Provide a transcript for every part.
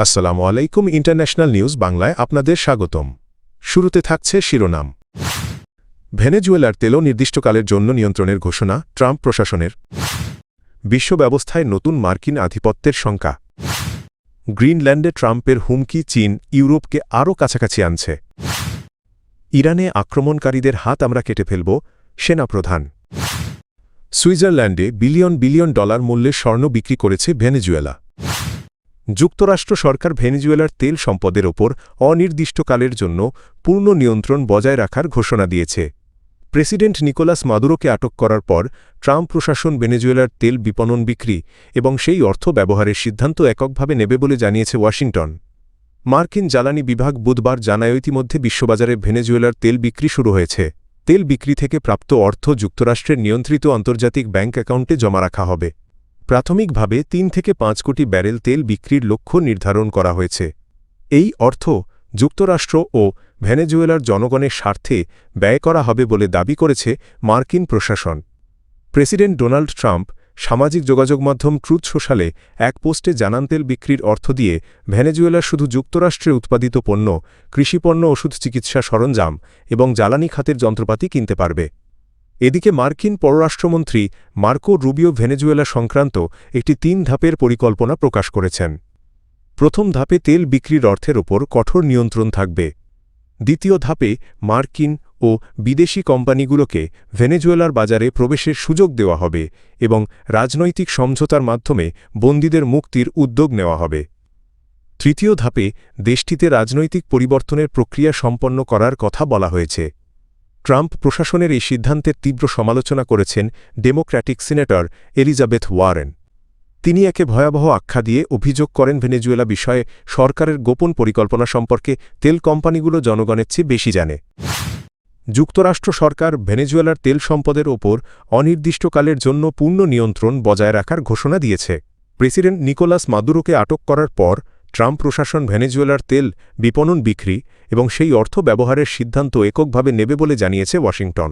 আসসালামু আলাইকুম international news বাংলায় আপনাদের স্বাগতম। শুরুতে থাকছে শিরোনাম। ভেনেজুয়েলার তেল নির্দিষ্টকালের জন্য নিয়ন্ত্রণের ঘোষণা ট্রাম্প প্রশাসনের। বিশ্ব ব্যবস্থায় নতুন মার্কিন আধিপত্যের শঙ্কা। গ্রিনল্যান্ডে ট্রাম্পের হুমকি চীন ইউরোপকে আরও কাছাকাছি আনছে। ইরানে আক্রমণকারীদের হাত আমরা কেটে ফেলব, সেনাপ্রধান। সুইজারল্যান্ডে বিলিয়ন বিলিয়ন ডলার মূল্যে স্বর্ণ বিক্রি করেছে ভেনেজুয়েলা। যুক্তরাষ্ট্র সরকার ভেনেজুয়েলার তেল সম্পদের ওপর অনির্দিষ্টকালের জন্য পূর্ণ নিয়ন্ত্রণ বজায় রাখার ঘোষণা দিয়েছে। প্রেসিডেন্ট নিকোলাস মাদুরোকে আটক করার পর ট্রাম্প প্রশাসন ভেনেজুয়েলার তেল বিপণন বিক্রি এবং সেই অর্থ ব্যবহারের সিদ্ধান্ত এককভাবে নেবে বলে জানিয়েছে ওয়াশিংটন। মার্কিন জ্বালানি বিভাগ বুধবার জানায় ইতিমধ্যে বিশ্ববাজারে ভেনেজুয়েলার তেল বিক্রি শুরু হয়েছে। তেল বিক্রি থেকে প্রাপ্ত অর্থ যুক্তরাষ্ট্রের নিয়ন্ত্রিত আন্তর্জাতিক ব্যাংক অ্যাকাউন্টে জমা রাখা হবে। প্রাথমিকভাবে ৩ থেকে ৫ কোটি ব্যারেল তেল বিক্রির লক্ষ্য নির্ধারণ করা হয়েছে। এই অর্থ যুক্তরাষ্ট্র ও ভেনেজুয়েলার জনগণের স্বার্থে ব্যয় করা হবে বলে দাবি করেছে মার্কিন প্রশাসন। প্রেসিডেন্ট ডোনাল্ড ট্রাম্প সামাজিক যোগাযোগ মাধ্যম ট্রুথ সোশ্যালে এক পোস্টে জানান তেল বিক্রির অর্থ দিয়ে ভেনেজুয়েলা শুধু যুক্তরাষ্ট্রে উৎপাদিত পণ্য, কৃষিপণ্য, ওষুধ, চিকিৎসা সরঞ্জাম এবং জ্বালানি খাতের যন্ত্রপাতি কিনতে পারবে। এদিকে মার্কিন পররাষ্ট্রমন্ত্রী মার্কো রুবিও ভেনেজুয়েলা সংক্রান্ত একটি ৩ ধাপের পরিকল্পনা প্রকাশ করেছেন। প্রথম ধাপে তেল বিক্রির অর্থের ওপর কঠোর নিয়ন্ত্রণ থাকবে। দ্বিতীয় ধাপে মার্কিন ও বিদেশি কোম্পানিগুলোকে ভেনেজুয়েলার বাজারে প্রবেশের সুযোগ দেওয়া হবে এবং রাজনৈতিক সমঝোতার মাধ্যমে বন্দীদের মুক্তির উদ্যোগ নেওয়া হবে। তৃতীয় ধাপে দেশটিতে রাজনৈতিক পরিবর্তনের প্রক্রিয়া সম্পন্ন করার কথা বলা হয়েছে। ট্রাম্প প্রশাসনের এই সিদ্ধান্তের তীব্র সমালোচনা করেছেন ডেমোক্র্যাটিক সিনেটর এলিজাবেথ ওয়ারেন। তিনি একে ভয়াবহ আখ্যা দিয়ে অভিযোগ করেন ভেনেজুয়েলা বিষয়ে সরকারের গোপন পরিকল্পনা সম্পর্কে তেল কোম্পানিগুলো জনগণের চেয়ে বেশি জানে। যুক্তরাষ্ট্র সরকার ভেনেজুয়েলার তেল সম্পদের ওপর অনির্দিষ্টকালের জন্য পূর্ণ নিয়ন্ত্রণ বজায় রাখার ঘোষণা দিয়েছে। প্রেসিডেন্ট নিকোলাস মাদুরোকে আটক করার পর ট্রাম্প প্রশাসন ভেনেজুয়েলার তেল বিপণন বিক্রি এবং সেই অর্থ ব্যবহারের সিদ্ধান্ত এককভাবে নেবে বলে জানিয়েছে ওয়াশিংটন।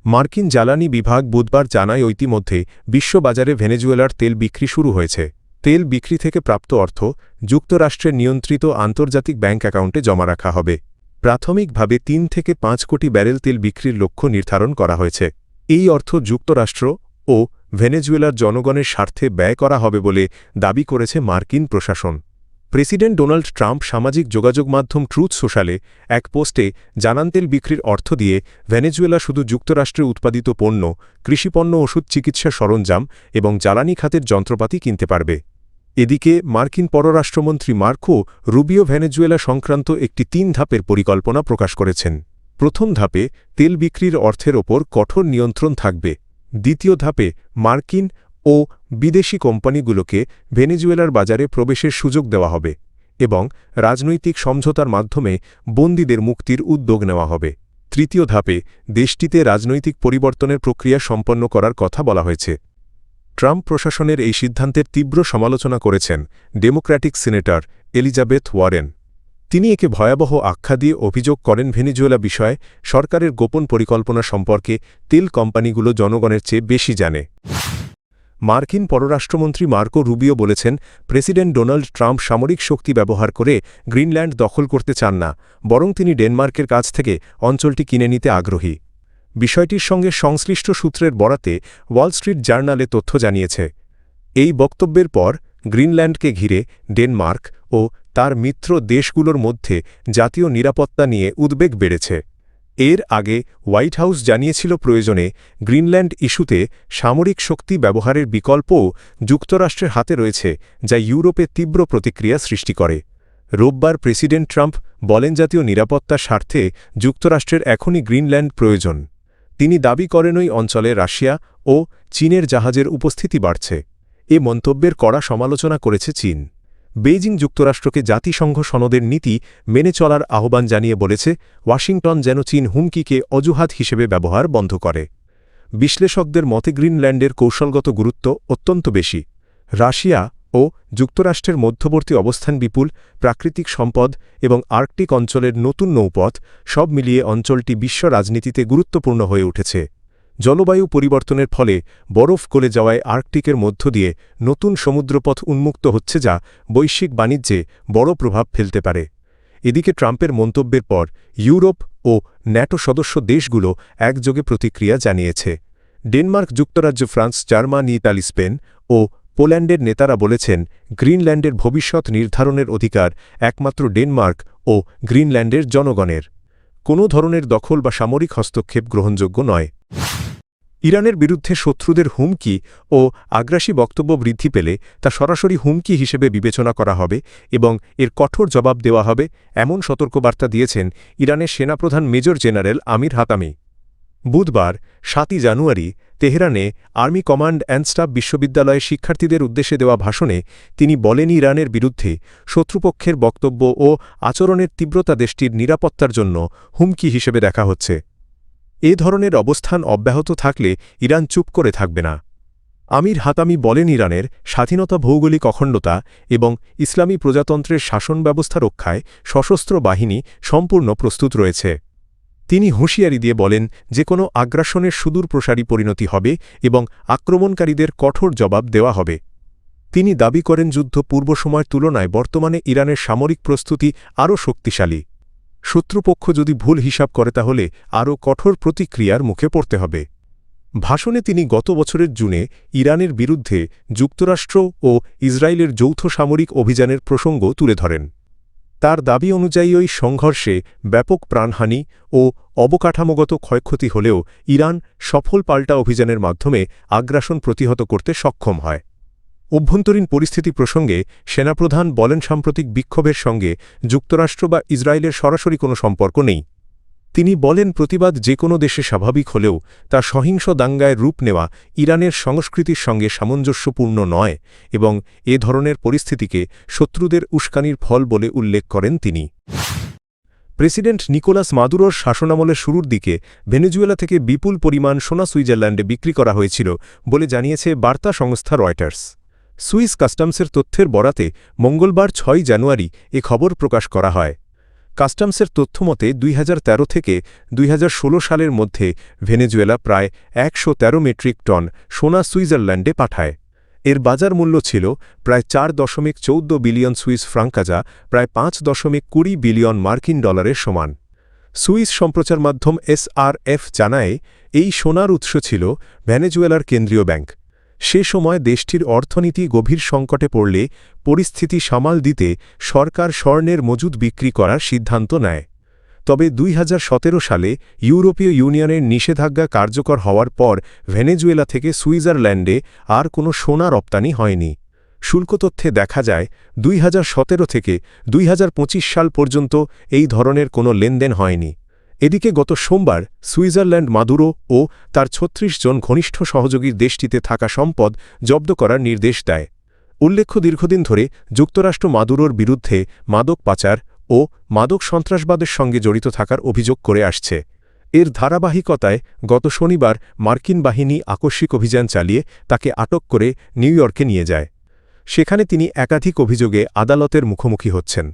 মার্কিন জ্বালানি বিভাগ বুধবার জানায় ইতিমধ্যে বিশ্ববাজারে ভেনেজুয়েলার তেল বিক্রি শুরু হয়েছে। তেল বিক্রি থেকে প্রাপ্ত অর্থ যুক্তরাষ্ট্রের নিয়ন্ত্রিত আন্তর্জাতিক ব্যাংক অ্যাকাউন্টে জমা রাখা হবে। প্রাথমিকভাবে ৩ থেকে ৫ কোটি ব্যারেল তেল বিক্রির লক্ষ্য নির্ধারণ করা হয়েছে। এই অর্থ যুক্তরাষ্ট্র ও ভেনেজুয়েলার জনগণের স্বার্থে ব্যয় করা হবে বলে দাবি করেছে মার্কিন প্রশাসন। প্রেসিডেন্ট ডোনাল্ড ট্রাম্প সামাজিক যোগাযোগ মাধ্যম ট্রুথ সোশ্যালে এক পোস্টে জানান তেল বিক্রির অর্থ দিয়ে ভেনেজুয়েলা শুধু যুক্তরাষ্ট্রে উৎপাদিত পণ্য, কৃষিপণ্য, ওষুধ, চিকিৎসা সরঞ্জাম এবং জ্বালানি খাতের যন্ত্রপাতি কিনতে পারবে। এদিকে মার্কিন পররাষ্ট্রমন্ত্রী মার্কো রুবিও ভেনেজুয়েলা সংক্রান্ত একটি ৩ ধাপের পরিকল্পনা প্রকাশ করেছেন। প্রথম ধাপে তেল বিক্রির অর্থের ওপর কঠোর নিয়ন্ত্রণ থাকবে। দ্বিতীয় ধাপে মার্কিন ও বিদেশি কোম্পানিগুলোকে ভেনেজুয়েলার বাজারে প্রবেশের সুযোগ দেওয়া হবে এবং রাজনৈতিক সমঝোতার মাধ্যমে বন্দীদের মুক্তির উদ্যোগ নেওয়া হবে। তৃতীয় ধাপে দেশটিতে রাজনৈতিক পরিবর্তনের প্রক্রিয়া সম্পন্ন করার কথা বলা হয়েছে। ট্রাম্প প্রশাসনের এই সিদ্ধান্তের তীব্র সমালোচনা করেছেন ডেমোক্র্যাটিক সিনেটর এলিজাবেথ ওয়ারেন। তিনি একে ভয়াবহ আখ্যা দিয়ে অভিযোগ করেন ভেনেজুয়েলা বিষয়ে সরকারের গোপন পরিকল্পনা সম্পর্কে তেল কোম্পানিগুলো জনগণের চেয়ে বেশি জানে। মার্কিন পররাষ্ট্রমন্ত্রী মার্কো রুবিও বলেছেন, প্রেসিডেন্ট ডোনাল্ড ট্রাম্প সামরিক শক্তি ব্যবহার করে গ্রিনল্যান্ড দখল করতে চান না, বরং তিনি ডেনমার্কের কাছ থেকে অঞ্চলটি কিনে নিতে আগ্রহী। বিষয়টির সঙ্গে সংশ্লিষ্ট সূত্রের বরাতে ওয়াল স্ট্রিট জার্নালে তথ্য জানিয়েছে। এই বক্তব্যের পর গ্রিনল্যান্ডকে ঘিরে ডেনমার্ক ও তার মিত্র দেশগুলোর মধ্যে জাতীয় নিরাপত্তা নিয়ে উদ্বেগ বেড়েছে। এর আগে হোয়াইট হাউস জানিয়েছিল প্রয়োজনে গ্রিনল্যান্ড ইস্যুতে সামরিক শক্তি ব্যবহারের বিকল্পও যুক্তরাষ্ট্রের হাতে রয়েছে, যা ইউরোপে তীব্র প্রতিক্রিয়া সৃষ্টি করে। রোববার প্রেসিডেন্ট ট্রাম্প বলেন, জাতীয় নিরাপত্তার স্বার্থে যুক্তরাষ্ট্রের এখনই গ্রিনল্যান্ড প্রয়োজন। তিনি দাবি করেন ওই অঞ্চলে রাশিয়া ও চীনের জাহাজের উপস্থিতি বাড়ছে। এ মন্তব্যের কড়া সমালোচনা করেছে চীন। বেইজিং যুক্তরাষ্ট্রকে জাতিসংঘ সনদের নীতি মেনে চলার আহ্বান জানিয়ে বলেছে, ওয়াশিংটন যেন চীন হুমকিকে অজুহাত হিসেবে ব্যবহার বন্ধ করে। বিশ্লেষকদের মতে গ্রিনল্যান্ডের কৌশলগত গুরুত্ব অত্যন্ত বেশি। রাশিয়া ও যুক্তরাষ্ট্রের মধ্যবর্তী অবস্থান, বিপুল প্রাকৃতিক সম্পদ এবং আর্কটিক অঞ্চলের নতুন নৌপথ সব মিলিয়ে অঞ্চলটি বিশ্ব রাজনীতিতে গুরুত্বপূর্ণ হয়ে উঠেছে। জলবায়ু পরিবর্তনের ফলে বরফ গলে যাওয়ায় আর্কটিকের মধ্য দিয়ে নতুন সমুদ্রপথ উন্মুক্ত হচ্ছে যা বৈশ্বিক বাণিজ্যে বড় প্রভাব ফেলতে পারে। এদিকে ট্রাম্পের মন্তব্যের পর ইউরোপ ও ন্যাটো সদস্য দেশগুলো একযোগে প্রতিক্রিয়া জানিয়েছে। ডেনমার্ক, যুক্তরাজ্য, ফ্রান্স, জার্মানি, ইতালি, স্পেন ও পোল্যান্ডের নেতারা বলেছেন, গ্রিনল্যান্ডের ভবিষ্যৎ নির্ধারণের অধিকার একমাত্র ডেনমার্ক ও গ্রিনল্যান্ডের জনগণের। কোনো ধরনের দখল বা সামরিক হস্তক্ষেপ গ্রহণযোগ্য নয়। ইরানের বিরুদ্ধে শত্রুদের হুমকি ও আগ্রাসী বক্তব্য বৃদ্ধি পেলে তা সরাসরি হুমকি হিসেবে বিবেচনা করা হবে এবং এর কঠোর জবাব দেওয়া হবে, এমন সতর্কবার্তা দিয়েছেন ইরানের সেনাপ্রধান মেজর জেনারেল আমির হাতামি। বুধবার ৭ জানুয়ারি তেহরানে আর্মি কমান্ড অ্যান্ড স্টাফ বিশ্ববিদ্যালয়ে শিক্ষার্থীদের উদ্দেশ্যে দেওয়া ভাষণে তিনি বলেন, ইরানের বিরুদ্ধে শত্রুপক্ষের বক্তব্য ও আচরণের তীব্রতা দেশটির নিরাপত্তার জন্য হুমকি হিসেবে দেখা হচ্ছে। এ ধরনের অবস্থান অব্যাহত থাকলে ইরান চুপ করে থাকবে না। আমির হাতামি বলেন, ইরানের স্বাধীনতা, ভৌগোলিক অখণ্ডতা এবং ইসলামী প্রজাতন্ত্রের শাসন ব্যবস্থা রক্ষায় সশস্ত্র বাহিনী সম্পূর্ণ প্রস্তুত রয়েছে। তিনি হুঁশিয়ারি দিয়ে বলেন যে কোনো আগ্রাসনের সুদূরপ্রসারী পরিণতি হবে এবং আক্রমণকারীদের কঠোর জবাব দেওয়া হবে। তিনি দাবি করেন, যুদ্ধ পূর্ব সময়ের তুলনায় বর্তমানে ইরানের সামরিক প্রস্তুতি আরও শক্তিশালী। শত্রুপক্ষ যদি ভুল হিসাব করে তাহলে আরও কঠোর প্রতিক্রিয়ার মুখে পড়তে হবে। ভাষণে তিনি গত বছরের জুনে ইরানের বিরুদ্ধে যুক্তরাষ্ট্র ও ইসরায়েলের যৌথ সামরিক অভিযানের প্রসঙ্গ তুলে ধরেন। তার দাবি অনুযায়ী ওই সংঘর্ষে ব্যাপক প্রাণহানি ও অবকাঠামোগত ক্ষয়ক্ষতি হলেও ইরান সফল পাল্টা অভিযানের মাধ্যমে আগ্রাসন প্রতিহত করতে সক্ষম হয়। অভ্যন্তরীণ পরিস্থিতি প্রসঙ্গে সেনাপ্রধান বলেন, সাম্প্রতিক বিক্ষোভের সঙ্গে যুক্তরাষ্ট্র বা ইসরায়েলের সরাসরি কোনো সম্পর্ক নেই। তিনি বলেন, প্রতিবাদ যে কোনো দেশে স্বাভাবিক হলেও তা সহিংস দাঙ্গায় রূপ নেওয়া ইরানের সংস্কৃতির সঙ্গে সামঞ্জস্যপূর্ণ নয় এবং এ ধরনের পরিস্থিতিকে শত্রুদের উস্কানির ফল বলে উল্লেখ করেন তিনি। প্রেসিডেন্ট নিকোলাস মাদুরোর শাসনামলের শুরুর দিকে ভেনেজুয়েলা থেকে বিপুল পরিমাণ সোনা সুইজারল্যান্ডে বিক্রি করা হয়েছিল বলে জানিয়েছে বার্তা সংস্থা রয়টার্স। সুইস কাস্টমসের তথ্যের বরাতে মঙ্গলবার ৬ জানুয়ারি এ খবর প্রকাশ করা হয়। কাস্টমসের তথ্যমতে ২০১৩ থেকে ২০১৬ সালের মধ্যে ভেনেজুয়েলা প্রায় ১১৩ মেট্রিক টন সোনা সুইজারল্যান্ডে পাঠায়। এর বাজার মূল্য ছিল প্রায় ৪.১৪ বিলিয়ন সুইস ফ্রাঙ্ক, যা প্রায় ৫.২০ বিলিয়ন মার্কিন ডলারের সমান। সুইস সম্প্রচার মাধ্যম SRF জানায়, এই সোনার উৎস ছিল ভেনেজুয়েলার কেন্দ্রীয় ব্যাংক। সে সময় দেশটির অর্থনীতি গভীর সংকটে পড়লে পরিস্থিতি সামাল দিতে সরকার স্বর্ণের মজুদ বিক্রি করার সিদ্ধান্ত নেয়। তবে ২০১৭ সালে ইউরোপীয় ইউনিয়নের নিষেধাজ্ঞা কার্যকর হওয়ার পর ভেনেজুয়েলা থেকে সুইজারল্যান্ডে আর কোনো সোনা রপ্তানি হয়নি। শুল্ক তথ্যে দেখা যায়, ২০১৭ থেকে ২০২৫ সাল পর্যন্ত এই ধরনের কোনো লেনদেন হয়নি। এদিকে গত সোমবার সুইজারল্যান্ড মাদুরো ও তার ৩৬ জন ঘনিষ্ঠ সহযোগীর দেশটিতে থাকা সম্পদ জব্দ করার নির্দেশ দেয়। উল্লেখ্য, দীর্ঘদিন ধরে যুক্তরাষ্ট্র মাদুরোর বিরুদ্ধে মাদক পাচার ও মাদক সন্ত্রাসবাদের সঙ্গে জড়িত থাকার অভিযোগ করে আসছে। এর ধারাবাহিকতায় গত শনিবার মার্কিন বাহিনী আকস্মিক অভিযান চালিয়ে তাকে আটক করে নিউ ইয়র্কে নিয়ে যায়। সেখানে তিনি একাধিক অভিযোগে আদালতের মুখোমুখি হচ্ছেন।